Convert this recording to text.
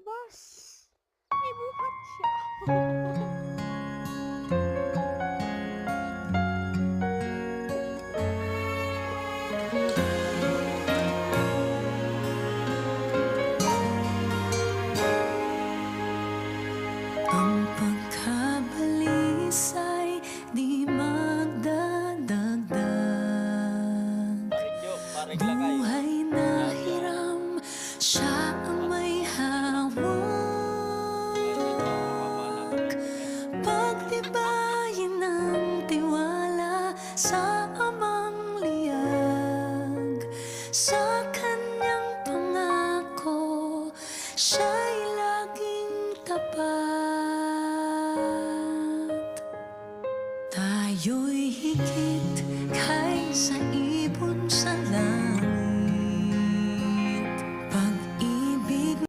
lumabas. May buhat siya. Ang pagkabalisay di magdadagdag. Buhay na hiram, siya ang may hawak. Pagtibayin ng tiwala sa amang liyag, sa kanyang pangako, siya'y laging tapat. Tayo'y higit kaysa ibon sa langit.